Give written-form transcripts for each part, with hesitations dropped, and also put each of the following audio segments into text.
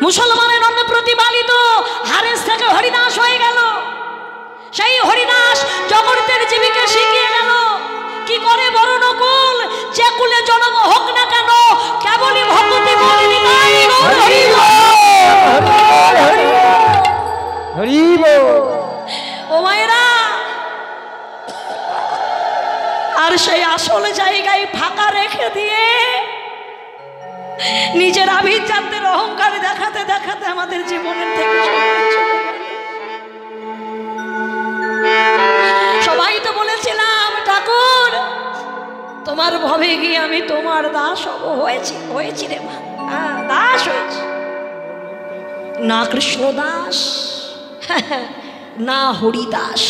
মুসলমানের অন্য প্রতিপালিত হারেস থেকে হরিদাস হয়ে গেল। সেই হরিদাস জগতের জীবিকা শিখিয়ে গেল কি করে বড় নকুল যে কুলে জন্ম হোক না কেন কেবলই ভক্তি বলিনি তাই ও মায়েরা। আর সেই আসল জায়গায় ফাঁকা রেখে দিয়ে নিজের আভিজাত্যের অহংকার দেখাতে দেখাতে আমাদের জীবনের থেকে সবাই তো বলেছিলাম ঠাকুর তোমার ভবে গিয়ে আমি তোমার দাস হয়েছি রে মা, দাস হয়েছি। না কৃষ্ণ দাস না হরিদাস,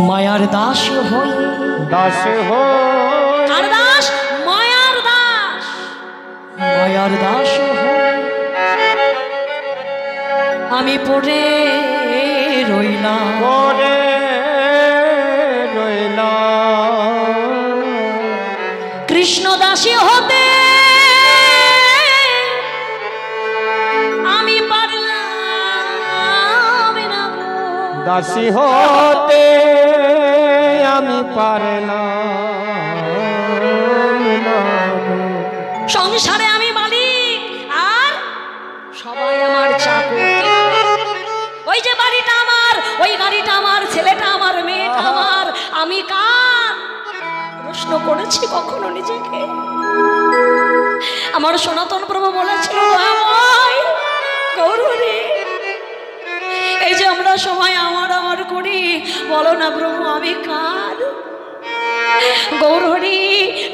মায়ার দাস হয়ে কার দাস? মায়ার দাস। মায়ার দাস আমি পড়ে রইলাম কৃষ্ণ দাসী হতে আমি পারলাম না, দাসী হতে আমি পারলাম। সংসারে আমি মালিক আর সবাই আমার চাকর। ওই যে বাড়িটা আমার, ওই গাড়িটা আমার, ছেলেটা আমার, মেয়েটা আমার, আমি কার? প্রশ্ন করেছি কখনো নিজেকে? আমার সনাতন প্রভু বলেছিল গৌরী, এই যে আমরা সবাই আমার আমার করি, বলো না প্রভু আমি কার? গৌরহরি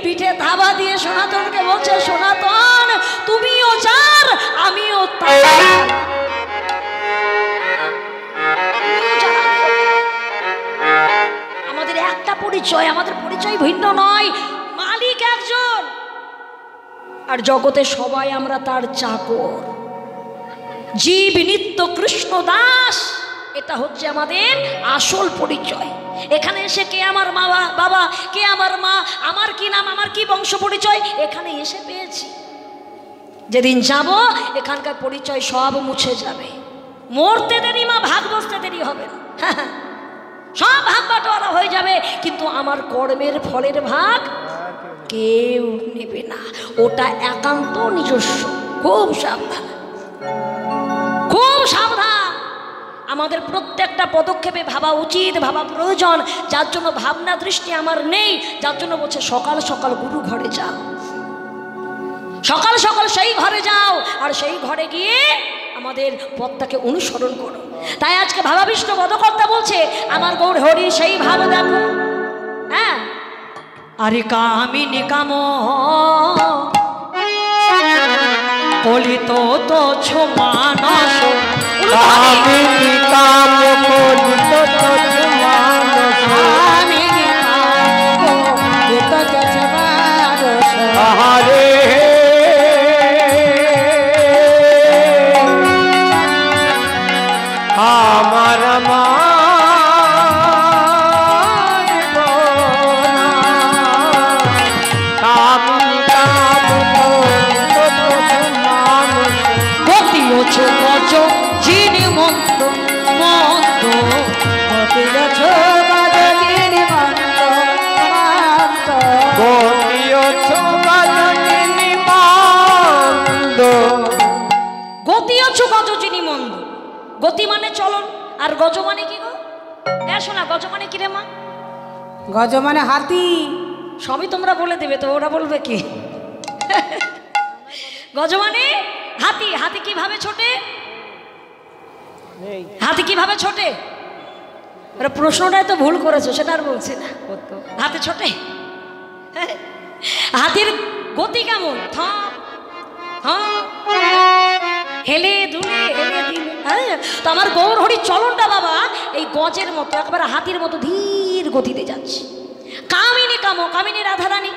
পিঠে ধাবা দিয়ে সনাতনকে বলছে সনাতন তুমিও যার আমিও তার। আমাদের একটা পরিচয়, আমাদের পরিচয় ভিন্ন নয়, মালিক একজন আর জগতে সবাই আমরা তার চাকর। জীব নিত্য কৃষ্ণ দাস, এটা হচ্ছে আমাদের আসল পরিচয়। এখানে এসে কে আমার মা বাবা, কে আমার মা, আমার কি নাম, আমার কি বংশ পরিচয়, এখানে এসে পেয়েছি। যেদিন যাব এখানকার পরিচয় সব মুছে যাবে। মরতে দেরি মা, ভাগ বসতে দেরি হবে না, সব ভাগ বাটোয়ারা হয়ে যাবে, কিন্তু আমার কর্মের ফলের ভাগ কেউ নেবে না, ওটা একান্ত নিজস্ব। খুব সাবধান, খুব সাবধান। আমাদের প্রত্যেকটা পদক্ষেপে ভাবা উচিত, ভাবা প্রয়োজন, যার জন্য ভাবনা দৃষ্টি আমার নেই, যার জন্য বলছে সকাল সকাল গুরু ঘরে যাও, সকাল সকাল সেই ঘরে যাও, আর সেই ঘরে গিয়ে আমাদের পথটাকে অনুসরণ করো। তাই আজকে ভাবাবিষ্ট পদকর্তা বলছে আমার গৌর হরি সেই ভাব দেখো। হ্যাঁ, আরে কামিনী কাম কলিত তো ছো মানস, কামিনী কাম কলিত তো ছো মানস, কামিনী কাম কলিত তো ছো মানস। আহারে আমার মা যিনি মন্দ মন্দ গতিয়ছ বাজনী মন্দ মন্দ, গতিয়ছ বাজনী মন্দ, গতিয়ছ গজনী মন্দ। গতি মানে চলন, আর গজ মানে কি গো? শোনা, গজ মানে কি রে মা? গজ মানে হাতি। সবই তোমরা বলে দেবে তো, ওরা বলবে কি? গজ মানে হাতি। হাতি কিভাবে ছোটে? হাতি কিভাবে ছোটে? ওরা প্রশ্নটাই তো ভুল করেছো, সেটা আর বলছি না। হাতি ছোটে? হাতির গতি কেমন? হেলে দুলে হেলে দিলে। হ্যাঁ, তো আমার গৌর হরির চলনটা বাবা এই গজের মতো, একবারে হাতির মতো ধীর গতিতে যাচ্ছে। কামিনী কামো, কামিনী রাধারানী,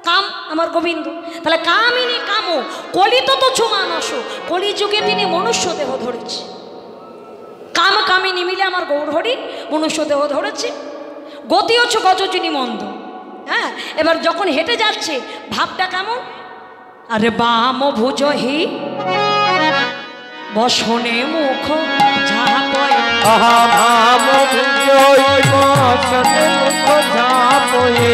কাম আমার গোবিন্দ। তাহলে কামিনী কামো কলিত তো ছো মানস, কলিযুগে তিনি মনুষ্য দেহ ধরেছে। কাম কামিনী মিলে আমার গৌর হরি মনুষ্য দেহ ধরেছে। গতি হচ্ছে গজনী মন্দ। হ্যাঁ, এবার যখন হেঁটে যাচ্ছে ভাবটা কেমন? আরে বাম ভুজহি বসনে মুখ ঝাপয় ভাম জয় বসনে মুখ ঝাপয়ে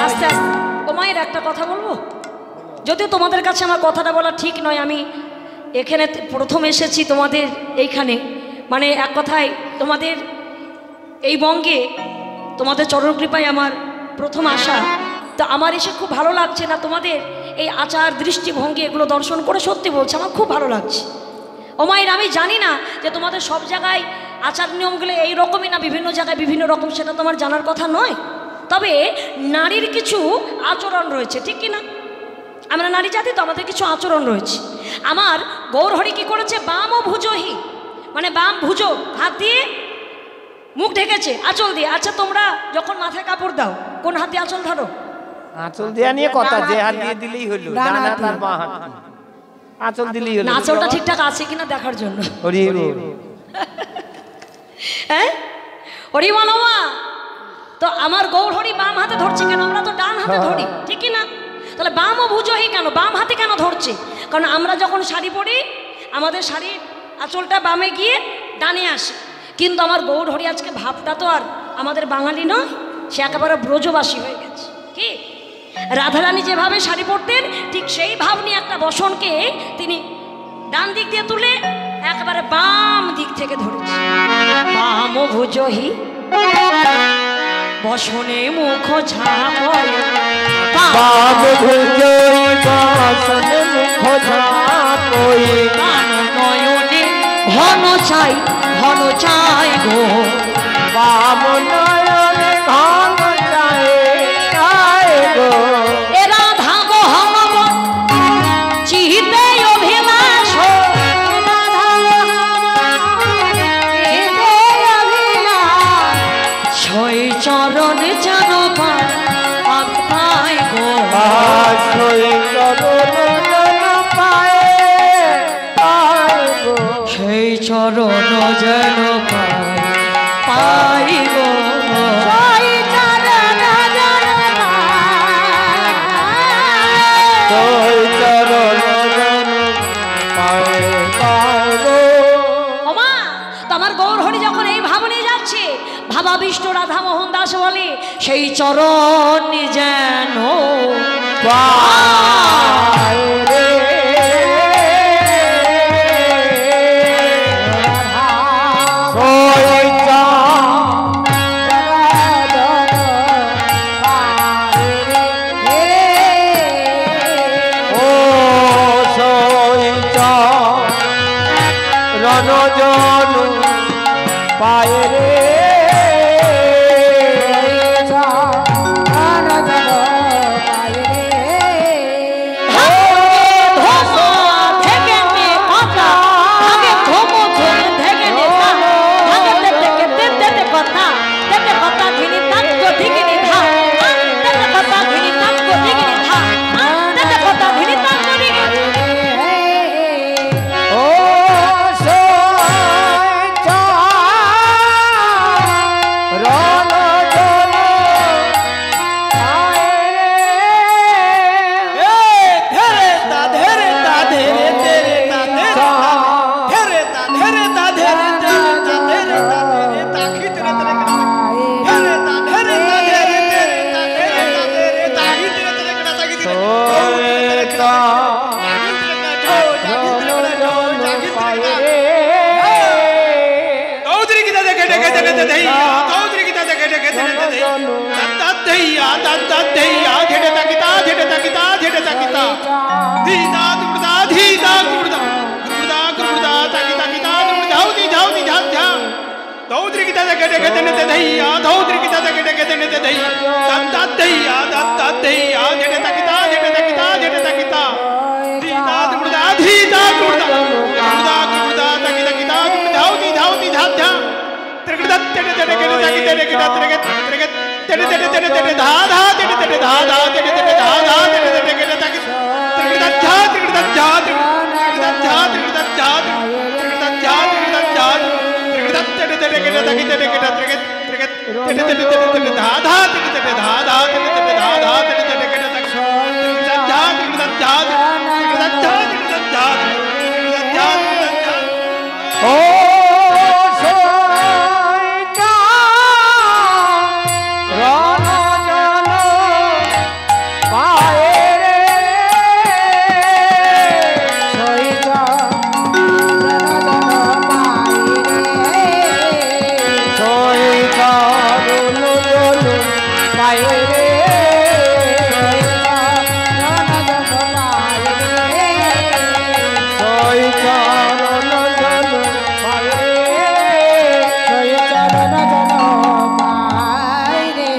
আস্তে আস্তে ও মায়ের একটা কথা বলবো, যদিও তোমাদের কাছে আমার কথাটা বলা ঠিক নয়। আমি এখানে প্রথম এসেছি তোমাদের এইখানে, মানে এক কথায় তোমাদের এই বঙ্গে তোমাদের চরণ কৃপায় আমার প্রথম আসা। তো আমার এসে খুব ভালো লাগছে না, তোমাদের এই আচার দৃষ্টিভঙ্গি এগুলো দর্শন করে সত্যি বলছি আমার খুব ভালো লাগছে। ও মায়ের আমি জানি না যে তোমাদের সব জায়গায় আচার নিয়মগুলো এই রকমই না বিভিন্ন জায়গায় বিভিন্ন রকম, সেটা তোমার জানার কথা নয়। তবে নারীর কিছু আচরণ রয়েছে, ঠিক কি না? আমরা নারী জাতি তো, আমাদের কিছু আচরণ রয়েছে। আমার গৌরহরি কি করেছে, বাম ও ভুজহি, মানে বাম ভুজো হাত দিয়ে মুখ ঢেকেছে আঁচল দিয়ে। আচ্ছা তোমরা যখন মাথায় কাপড় দাও কোন হাতে আঁচল ধরো? আঁচল দেয়া নিয়ে কথা, যে হাত দিয়ে দিলেই হলো, ডান হাত আর বাঁ হাত আঁচল দিলেই হলো। আঁচলটা ঠিকঠাক আছে কিনা দেখার জন্য। হরি বল। হ্যাঁ হরি মানবা, তো আমার গৌরহরি বাম হাতে ধরছে কেন? আমরা তো ডান হাতে ধরি, ঠিক কি না? তাহলে বাম ও ভুজহি কেন, বাম হাতে কেন ধরছে? কারণ আমরা যখন শাড়ি পরি আমাদের শাড়ির আঁচলটা বামে গিয়ে ডানে আসে। কিন্তু আমার গৌরহরি আজকে ভাবটা তো আর আমাদের বাঙালি নয়, সে একেবারে ব্রজবাসী হয়ে গেছে। কি রাধারানী যেভাবে শাড়ি পরতেন ঠিক সেই ভাব নিয়ে একটা বসনকে তিনি ডান দিক দিয়ে তুলে একেবারে বাম দিক থেকে ধরেছে। বাম ভুজহি বসনে মুখ ঝাপয় বাম ভুজই বসনে মুখ ঝাপয়ে নয়নে ঘন চাই গো বাম নয়নে ঘন চাই গো এ রাধা গো হম চিহিতে অভিলাষ ছয় চরণ যেন পাই গো সেই চরণ যেন পাই গো তোমার গৌরহরি যখন এই ভাব নিয়ে যাচ্ছে, ভাবা বিষ্ণু রাধা মোহন দাস বলে সেই চরণ যেন রণজন পায় রে धा धा পায়ে রে জয় চরণ জন পায়ে জয় চরণ জন পায় রে।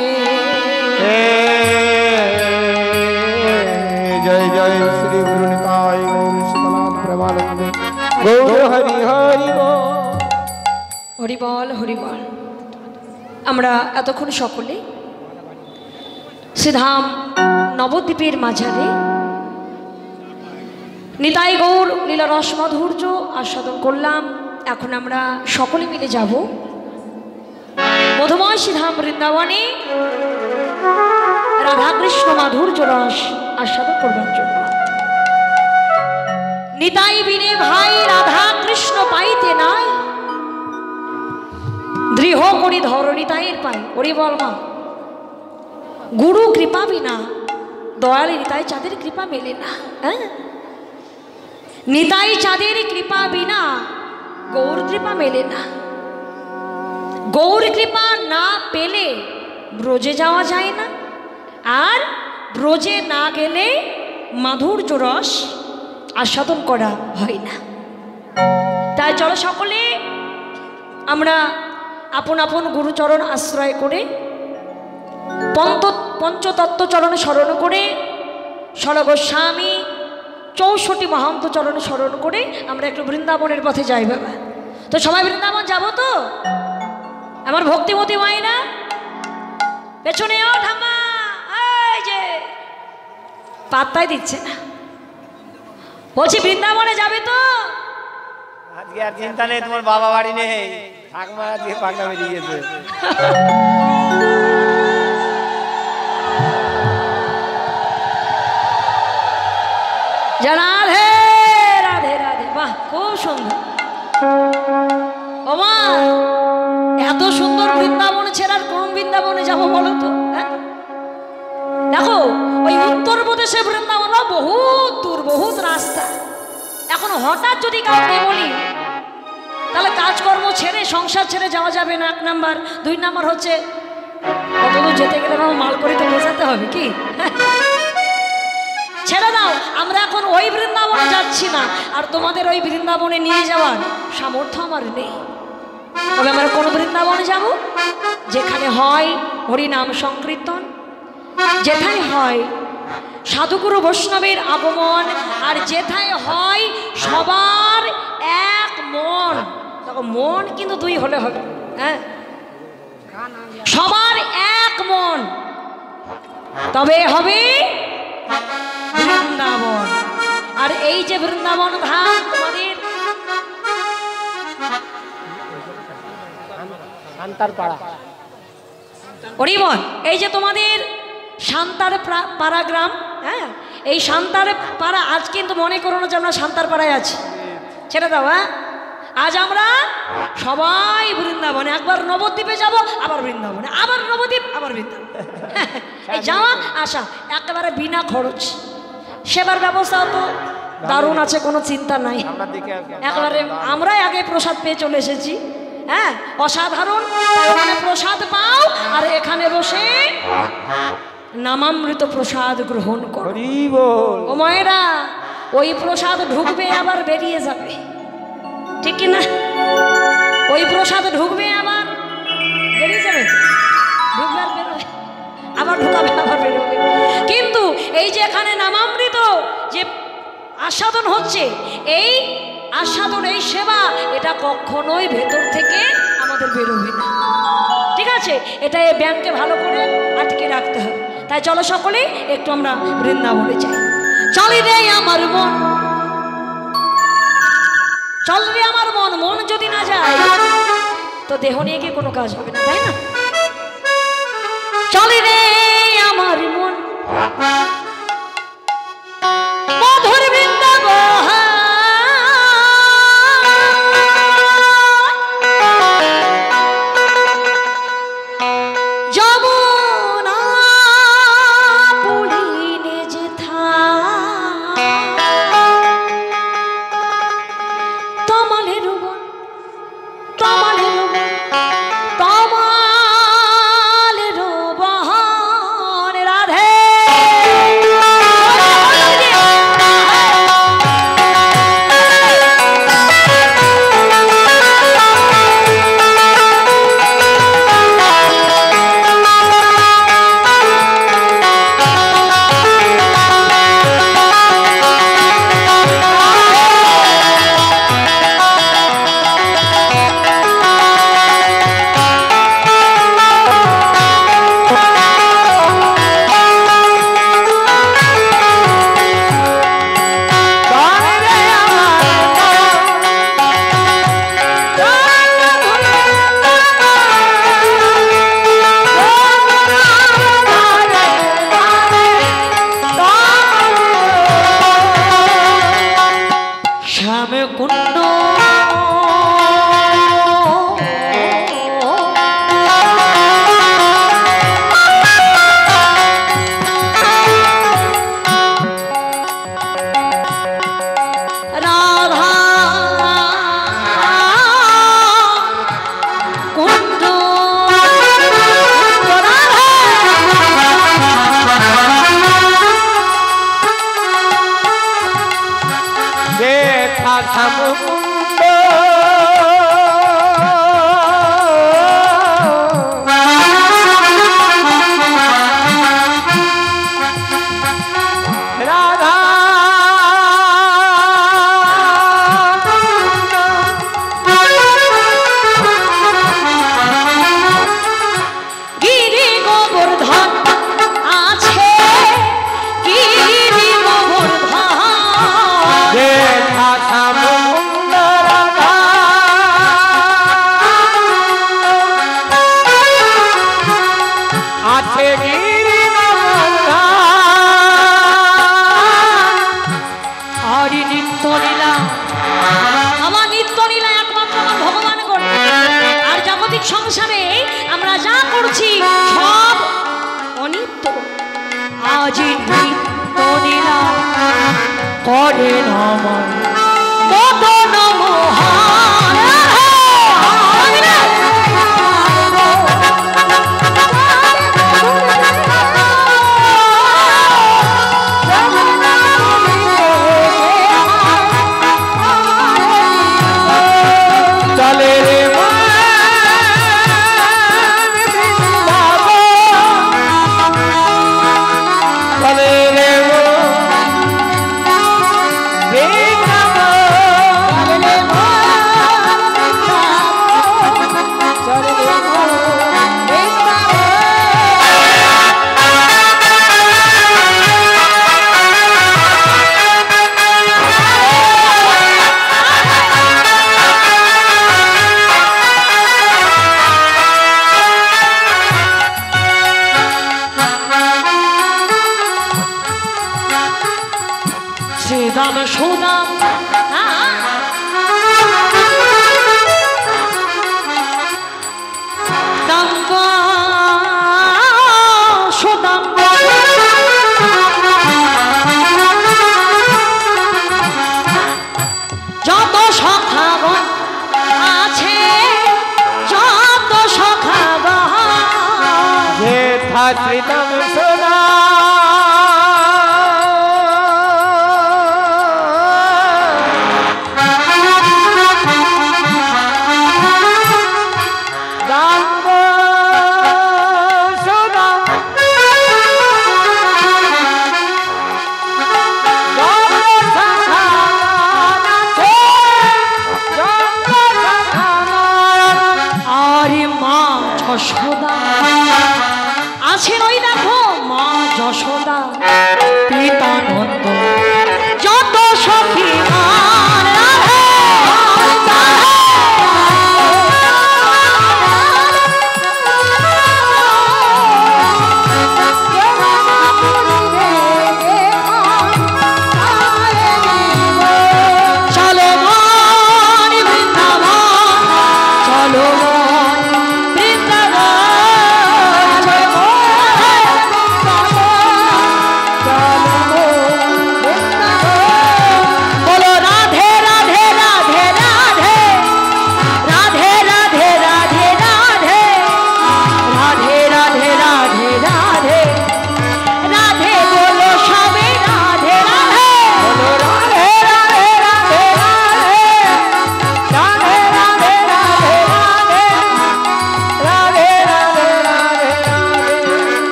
জয় জয় শ্রী গুরু নিতাই গৌর শীতলাম প্রেমানন্দে গৌর হরি হরি হরিবল হরিবল। আমরা এতক্ষণ সকলে শ্রীধাম নবদ্বীপের মাঝারে নিতাই গৌর লীলা রস মাধুর্য আস্বাদন করলাম। এখন আমরা সকলে মিলে যাব মধুময় শ্রীধাম বৃন্দাবনে রাধাকৃষ্ণ মাধুর্য রস আস্বাদন করবার জন্য। নিতাই বিনে ভাই রাধা কৃষ্ণ পাইতে নাই, দৃঢ় করি ধর নিতাইয়ের পাই। ওরে বল মা, গুরু কৃপা বিনা দয়ালে নিতাই চাঁদের কৃপা মেলে না। হ্যাঁ, নিতাই চাঁদের কৃপা বিনা গৌর কৃপা মেলে না। গৌর কৃপা না পেলে ব্রজে যাওয়া যায় না, আর ব্রজে না গেলে মাধুর্য রস আস্বাদন করা হয় না। তাই চলো সকলে আমরা আপন আপন গুরুচরণ আশ্রয় করে পঞ্চতত্ত্ব চরণে স্মরণ করে সরগোস্বামী 64 মহান্ত চরণে স্মরণ করে আমরা একটু বৃন্দাবনের পথে যাই বাবা। তো সবাই বৃন্দাবন যাব তো? আমার ভক্তিমতী মায়েরা পেছনে ও ঠাম্মা, এই যে পাত্তাই দিচ্ছে না, বলছি বৃন্দাবনে যাবে তো? আজকে আর চিন্তা নেই, তোমার বাবা বাড়ি নেই, ঠাকুমা দিয়ে পাকনা বেরিয়ে গেছে। রাধে রাধে রাধে, বাহ খুব সুন্দর। ওমা, এত সুন্দর বৃন্দাবন ছেড়ে আর কোন বৃন্দাবনে যাবো বলো তো? হ্যাঁ, দেখো ওই উত্তরপ্রদেশে বৃন্দাবন বহুত দূর, বহুত রাস্তা। এখন হঠাৎ যদি কাউকে বলি তাহলে কাজকর্ম ছেড়ে সংসার ছেড়ে যাওয়া যাবে না, 1 নাম্বার। 2 নাম্বার হচ্ছে কতদূর যেতে গেলে মাল করে তো বোঝাতে হবে কি। ছেড়ে দাও, আমরা এখন ওই বৃন্দাবনে যাচ্ছি না, আর তোমাদের ওই বৃন্দাবনে নিয়ে যাওয়ার সামর্থ্য আমার নেই। তবে আমরা কোন বৃন্দাবনে যাব? যেখানে হয় হরিনাম সংকীর্তন, যেথায় হয় সাধুগুরু বৈষ্ণবের আগমন, আর যেথায় হয় সবার এক মন। দেখো, মন কিন্তু 2 হলে হবে। হ্যাঁ, সবার এক মন, তবে হবে বৃন্দাবন। আর এই যে বৃন্দাবন ধাম তোমাদের শান্তার পাড়া, হরিবল, এই যে তোমাদের শান্তার পাড়া গ্রাম, হ্যাঁ, এই শান্তার পাড়া আজ কিন্তু মনে করো না যে আমরা শান্তার পাড়ায় আছি, ছেড়ে দাও। হ্যাঁ, আজ আমরা সবাই বৃন্দাবনে, একবার নবদ্বীপে যাব, আবার বৃন্দাবনে, আবার নবদ্বীপ, আবার বৃন্দাবন। এই যাওয়া আসা একেবারে বিনা খরচ। সেবার ব্যবস্থাও তো দারুণ আছে, কোনো চিন্তা নাই। একেবারে আমরাই আগে প্রসাদ পেয়ে চলে এসেছি। হ্যাঁ, অসাধারণ। ওখানে প্রসাদ পাও, আর এখানে বসে নামামৃত প্রসাদ গ্রহণ করো। ও মায়েরা, ওই প্রসাদ ঢুকবে আবার বেরিয়ে যাবে, ঠিক কি না? ওই প্রসাদ ঢুকবে আবার বেরিয়ে যাবে, ঢুকবে আর বেরোবে, আবার ঢুকাবে আবার বেরোবে। কিন্তু এই যে এখানে নামামৃত যে আস্বাদন হচ্ছে, এই আস্বাদন, এই সেবা, এটা কখনোই ভেতর থেকে আমাদের বেরোবে না, ঠিক আছে? এটা এই ব্যাংকে ভালো করে আটকে রাখতে হবে। তাই চলো সকলে একটু আমরা বৃন্দাবনে যাই। চলি রে আমার মন, চল রে আমার মন। মন যদি না যায় তো দেহ নিয়ে গিয়ে কোনো কাজ হবে না, তাই না? চলি রে আমার মন, মধুর বৃন্দাবন, যমুনা পুলিনে যেথা, তমালের বন, তমালের বন, তমালের আছে হরি নিত্য লীলা, আমার নিত্য লীলা একমাত্র আমার ভগবান করে। আর জাগতিক সংসারে আমরা যা করছি সব অনিত্য। আজি নিত্য লীলা করেন আমার মদন মোহন। চলে রে চলে রে শ্রীদাম সুদাম দাম্ব সুদাম যত সখাগণ আছে, যত সখাগণ যেথা শ্রীতম সোনা যশোদা আছেন, ওই দেখো মা যশোদা পিতানন্দ যত সখী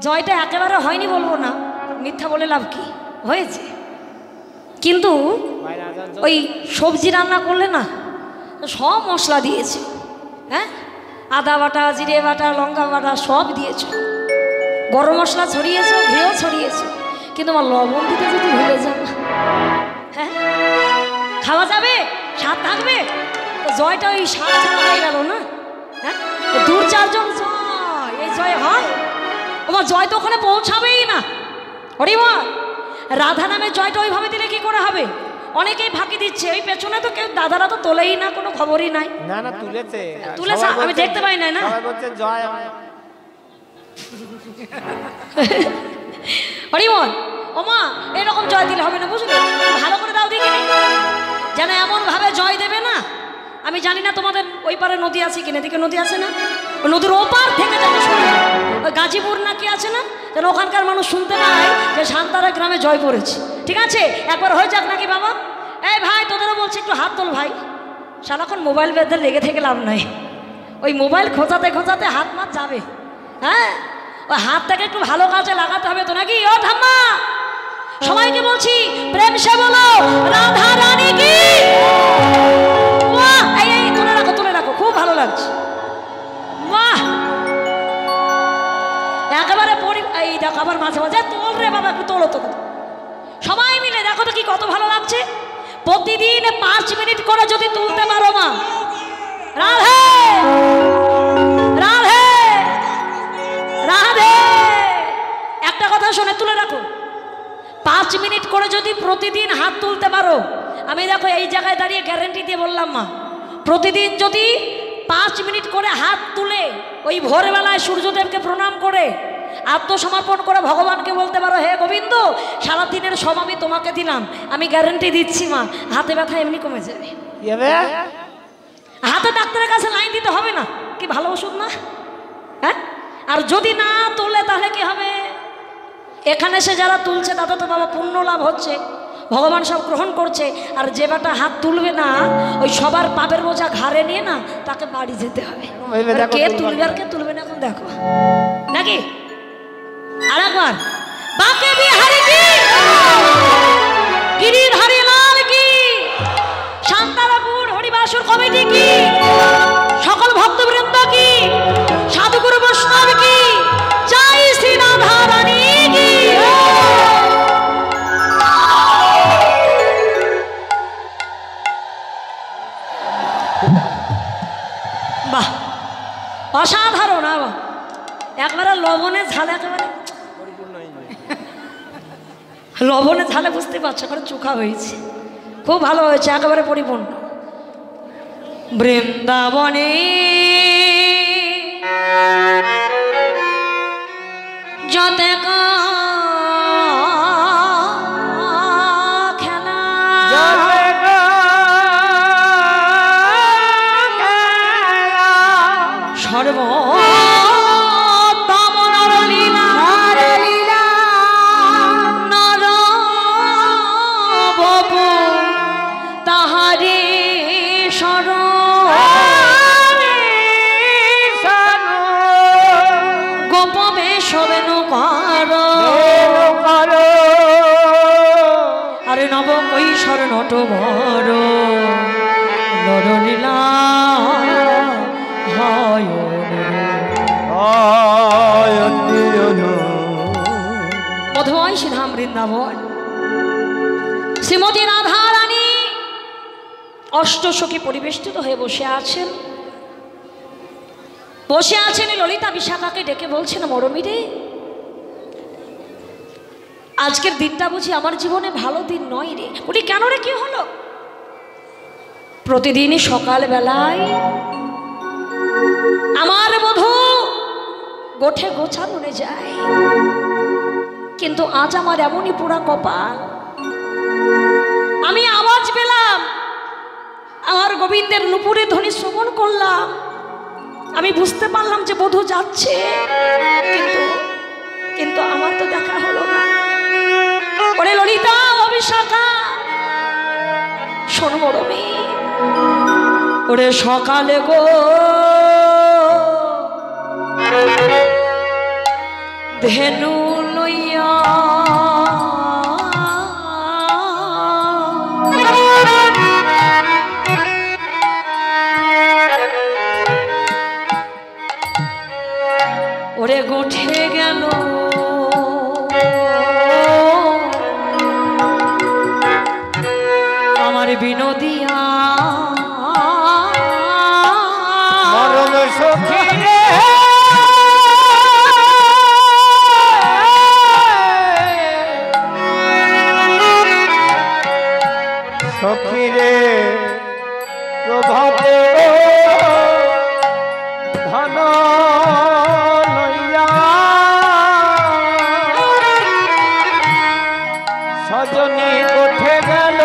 জয়টা একেবারে হয়নি বলবো না, মিথ্যা বলে লাভ কি, হয়েছে। কিন্তু ওই সবজি রান্না করলে না সব মশলা দিয়েছে, হ্যাঁ আদা বাটা, জিরে বাটা, লঙ্কা বাটা সব দিয়েছ, গরম মশলা ছড়িয়েছ, ঘিও ছড়িয়েছ, কিন্তু আমার লবণ দিতে যদি ভুলে যান, হ্যাঁ খাওয়া যাবে, স্বাদ থাকবে? তো জয়টা ওই স্বাদ ছাড়া হয়ে গেল না। হ্যাঁ দু চারজন জয়, এই জয় হয়, আমার জয় তো ওখানে পৌঁছাবেই না। হরিমা রাধা নামে জয়টা ওইভাবে দিলে কি করে হবে? অনেকেই ফাঁকি দিচ্ছে, ওই পেছনে তো কেউ দাদারা তো তোলেই না, কোনো খবরই নাই। না না তুলেছে, তুলেছে, আমি দেখতে পাই না। না সবাই বলছে জয়। হরিমন ওমা এরকম জয় দিলে হবে না, বুঝলি? ভালো করে দাও দেখি, যেন এমন ভাবে জয় দেবে না আমি জানি না তোমাদের ওই পারে নদী আছে কিনা, এদিকে নদী আছে না? ওই নদীর ওপার থেকে যেন শোনে, ওই গাজীপুর না কি আছে না, যেন ওখানকার মানুষ শুনতে পায় যে শান্তারা গ্রামে জয় পড়েছে। ঠিক আছে, একবার হয়ে যাক নাকি বাবা? এই ভাই, তোদেরও বলছি একটু হাত তোল ভাই। সারাক্ষণ মোবাইল বেঁধে লেগে থেকে লাভ নাই, ওই মোবাইল খোঁচাতে খোঁচাতে হাত মাত যাবে। হ্যাঁ, ওই হাতটাকে একটু ভালো কাজে লাগাতে হবে তো নাকি? ও ঠাম্মা, সবাইকে বলছি প্রেম সে বলো রাধা রানী কি। বাহ, এই তুলে রাখো, তুলে রাখো, খুব ভালো লাগছে। বাহ, একেবারে এই দেখো, আবার মাঝে মাঝে তোল রে বাবা, একটু তোলো তো সবাই মিলে, দেখো তো কি কত ভালো লাগছে। প্রতিদিন 5 মিনিট করে যদি তুলতে পারো মা, রাধে রাধে রাধে, একটা কথা শুনে তুলে রাখো, 5 মিনিট করে যদি প্রতিদিন হাত তুলতে পারো, আমি দেখো এই জায়গায় দাঁড়িয়ে গ্যারেন্টি দিয়ে বললাম মা, প্রতিদিন যদি 5 মিনিট করে হাত তুলে ওই ভোরবেলায় সূর্যদেবকে প্রণাম করে আত্মসমর্পণ করে ভগবানকে বলতে পারো, হে গোবিন্দ, সারাদিনের সব আমি তোমাকে দিলাম, আমি গ্যারেন্টি দিচ্ছি মা, হাতে ব্যথা এমনি কমে যাবে। হাতে ডাক্তারের কাছে লাইন দিতে হবে না, কি ভালো ওষুধ না? হ্যাঁ, আর যদি না তোলে তাহলে কি হবে? এখানে সে যারা তুলছে তাতে তো বাবা পুণ্য লাভ হচ্ছে, ভগবান সব গ্রহণ করছে। আর যে বেটা হাত তুলবে না, ওই সবার পাপের বোঝা ঘাড়ে নিয়ে না তাকে বাড়ি যেতে হবে। কে তুলবে আর কে তুলবে না এখন দেখো নাকি? আর একবার বাকে বিহারি কি, গিরিধারী লাল কি, শান্তারাপুর হরিবাসুর কমিটি কি, সকল ভক্তবৃন্দ কি, সাধুগুরু বৈষ্ণব কি, জয় শ্রী রাধা রানী কি। বাহ, অসাধারণ। একবারে লবণে ঝালে, একেবারে লবণে ঝালে বুঝতে পারছো, করে চোখা হয়েছে, খুব ভালো হয়েছে, একেবারে পরিপূর্ণ। বৃন্দাবনে যতে খেলা, সর্বোত্তম নরলীলা, নর বপু তাহারে গোপবে সবেন কর, আরে নব কৈশোর নট বড় নরলীলা হয় মধুময় শ্রীধাম বৃন্দাবন। শ্রীমতী রাধা রানী অষ্টসখী পরিবেষ্টিত হয়ে বসে আছেন। ললিতা বিশাখাকে ডেকে বলছেন, মরমী রে, আজকের দিনটা বুঝি আমার জীবনে ভালো দিন নয় রে। বলি কেন রে, কি হলো? প্রতিদিনই সকাল বেলায় আমার বধূ গোঠে গোছানো যায়, কিন্তু আজ আমার এমনই পোড়া কপাল, আমি আওয়াজ পেলাম, আমার গোবিন্দের নুপুরে ধ্বনি শ্রবণ করলাম, আমি বুঝতে পারলাম যে বধূ যাচ্ছে, কিন্তু আমার তো দেখা হলো না। ওরে ললিতা, অবিশাখা, শোনো মরমী, ওরে সকালে গো ধেনু লইয়া ওরে গোঠে গেল, আমার বিনোদিয়া মরণ সখী রে, সখী রে প্রভাতে ধন লইয়া সজনী উঠে গেল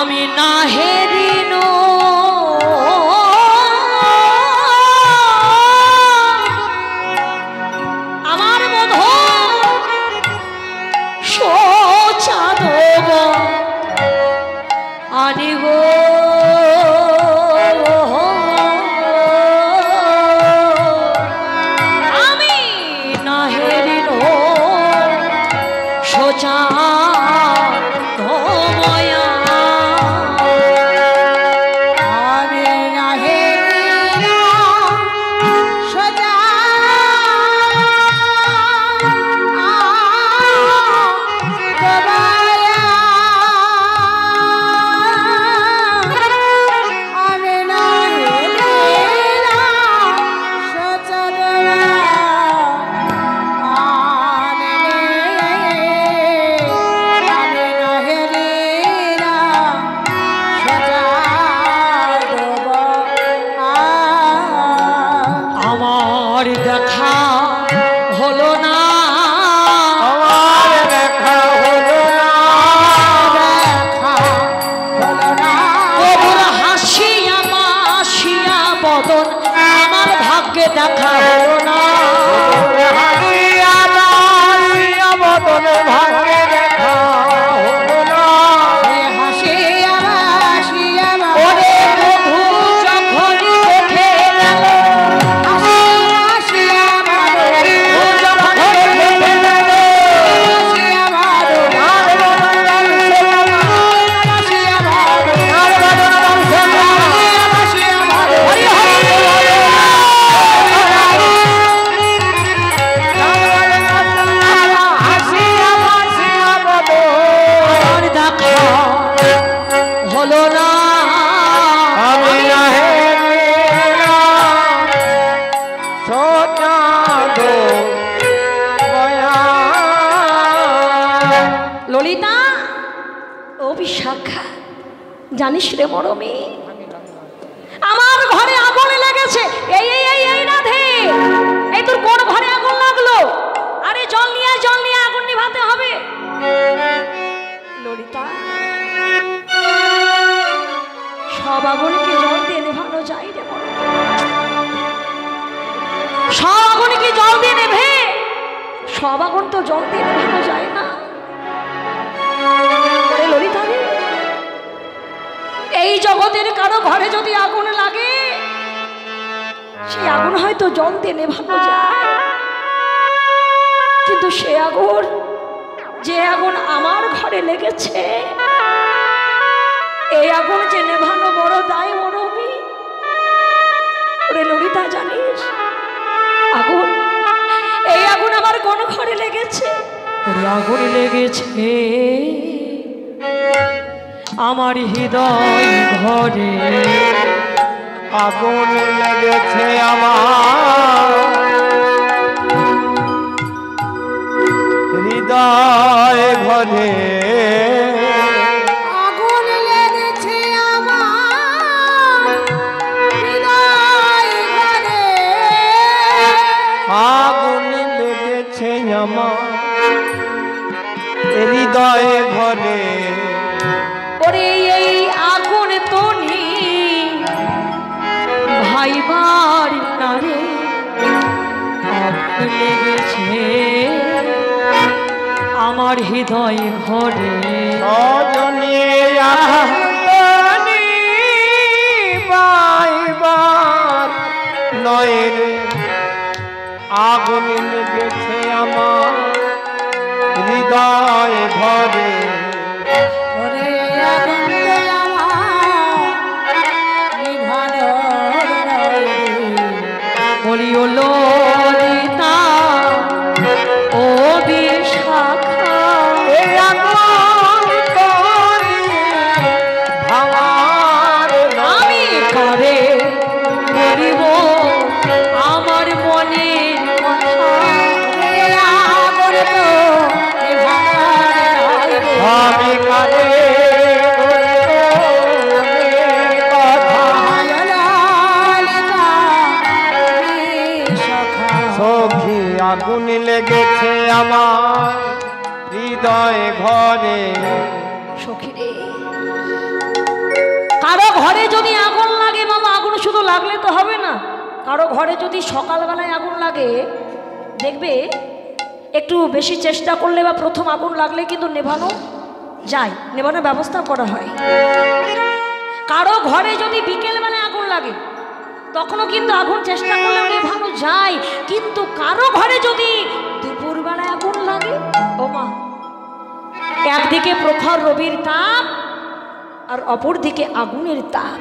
আমি না হেরিন আমার মধু সোচাদব আরে গো আমি না হেরিন সোচা আমার ভাগ্যে দেখা হলো না বদন ভাগ্যে দেখা হলো না ললিতা ও বিশাখা জানিস রে বড় মেয়ে আমার ঘরে আগুন লেগেছে এই এই এই এই রাধে এই তোর কোন ঘরে আগুন লাগলো আরে জল নিয়ে আগুন নিভাতে হবে ললিতা সব আগুনকে জল দিয়ে নেভানো যায় রে বড় সব আগুনকে জল দিয়ে নেভে সব আগুন তো জল দিয়ে নেভানো যায় না ললিতা এই জগতের কারো ঘরে যদি আগুন লাগে সেই আগুন হয়তো জল দিয়ে নেভানো যায় কিন্তু সে আগুন যে আগুন আমার ঘরে লেগেছে এই আগুন যে নেভানো বড় দায় মরমি ওরে ললিতা জানিস আগুন এই আগুন আমার কোন ঘরে লেগেছে আগুন লেগেছে আমার হৃদয় ঘরে আগুন লেগেছে আমার হৃদয় ঘরে আগুন লেগেছে আমার হৃদয় ঘরে আগুন লেগেছে আমার হৃদয় ঘরে ওরে এই আগুন তো ভাই বাড়ি নারে আগুন লেগেছে আমার হৃদয় ঘরে নয় রে আগুন লেগেছে আমার হৃদয় ঘরে ওরে আগুন আমার বলি ও ললিতা ও বিশাখা এই আগুন করি ভাঙার আমি করে করিব আমার মনের কথা আমি কারে সখী আগুন লেগেছে আমার হৃদয় ঘরে সখী রে লাগলে তো হবে না। কারো ঘরে যদি সকালবেলায় আগুন লাগে, দেখবে একটু বেশি চেষ্টা করলে বা প্রথম আগুন লাগলে কিন্তু নেভানো যায়, নেভানোর ব্যবস্থা করা হয়। কারো ঘরে যদি বিকেলবেলায় আগুন লাগে, তখনও কিন্তু আগুন চেষ্টা করলে নেভানো যায়। কিন্তু কারো ঘরে যদি দুপুরবেলায় আগুন লাগে, ও মা, একদিকে প্রখর রবির তাপ আর অপর দিকে আগুনের তাপ,